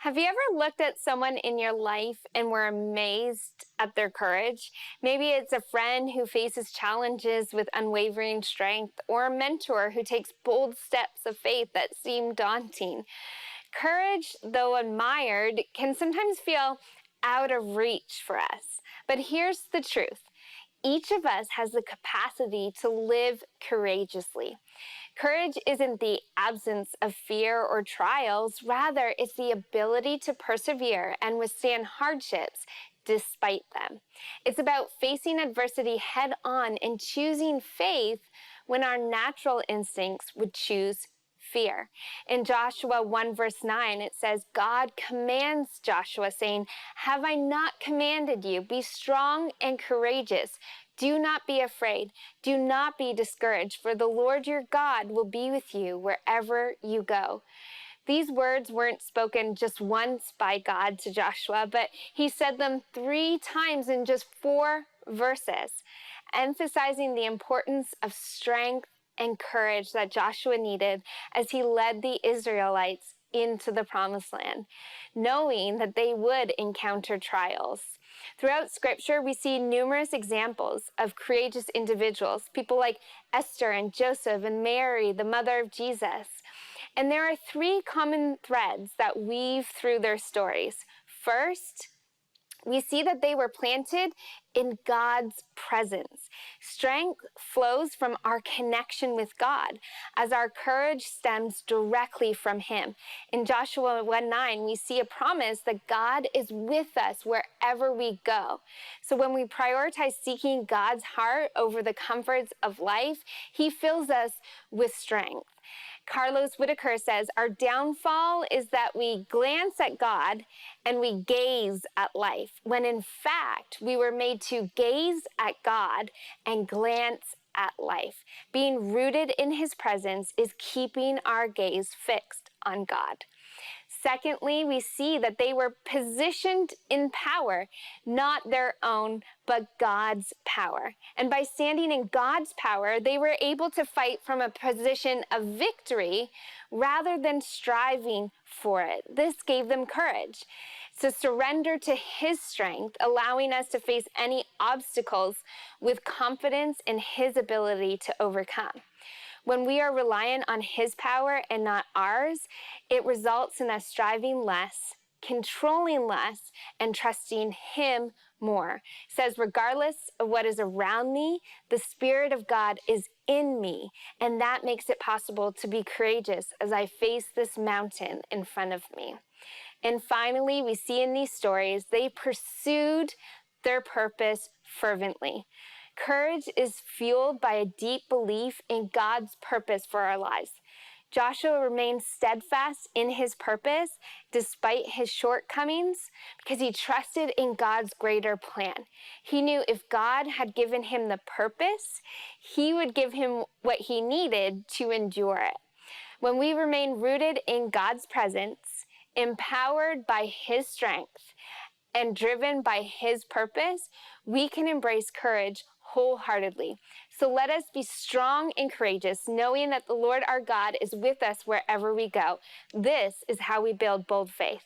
Have you ever looked at someone in your life and were amazed at their courage? Maybe it's a friend who faces challenges with unwavering strength, or a mentor who takes bold steps of faith that seem daunting. Courage, though admired, can sometimes feel out of reach for us. But here's the truth. Each of us has the capacity to live courageously. Courage isn't the absence of fear or trials. Rather, it's the ability to persevere and withstand hardships despite them. It's about facing adversity head on and choosing faith when our natural instincts would choose fear. In Joshua 1 verse 9, it says, God commands Joshua saying, have I not commanded you? Be strong and courageous. Do not be afraid. Do not be discouraged, for the Lord your God will be with you wherever you go. These words weren't spoken just once by God to Joshua, but he said them 3 times in just 4 verses, emphasizing the importance of strength and courage that Joshua needed as he led the Israelites into the promised land, knowing that they would encounter trials. Throughout Scripture, we see numerous examples of courageous individuals, people like Esther and Joseph and Mary, the mother of Jesus. And there are 3 common threads that weave through their stories. First, we see that they were planted in God's presence. Strength flows from our connection with God, as our courage stems directly from Him. In Joshua 1:9, we see a promise that God is with us wherever we go. So when we prioritize seeking God's heart over the comforts of life, He fills us with strength. Carlos Whitaker says, our downfall is that we glance at God and we gaze at life, when in fact, we were made to gaze at God and glance at life. Being rooted in His presence is keeping our gaze fixed on God. Secondly, we see that they were positioned in power, not their own, but God's power. And by standing in God's power, they were able to fight from a position of victory rather than striving for it. This gave them courage to surrender to His strength, allowing us to face any obstacles with confidence in His ability to overcome. When we are reliant on His power and not ours, it results in us striving less, controlling less, and trusting Him more. It says, regardless of what is around me, the Spirit of God is in me, and that makes it possible to be courageous as I face this mountain in front of me. And finally, we see in these stories, they pursued their purpose fervently. Courage is fueled by a deep belief in God's purpose for our lives. Joshua remained steadfast in his purpose despite his shortcomings because he trusted in God's greater plan. He knew if God had given him the purpose, He would give him what he needed to endure it. When we remain rooted in God's presence, empowered by His strength, and driven by His purpose, we can embrace courage wholeheartedly. So let us be strong and courageous, knowing that the Lord our God is with us wherever we go. This is how we build bold faith.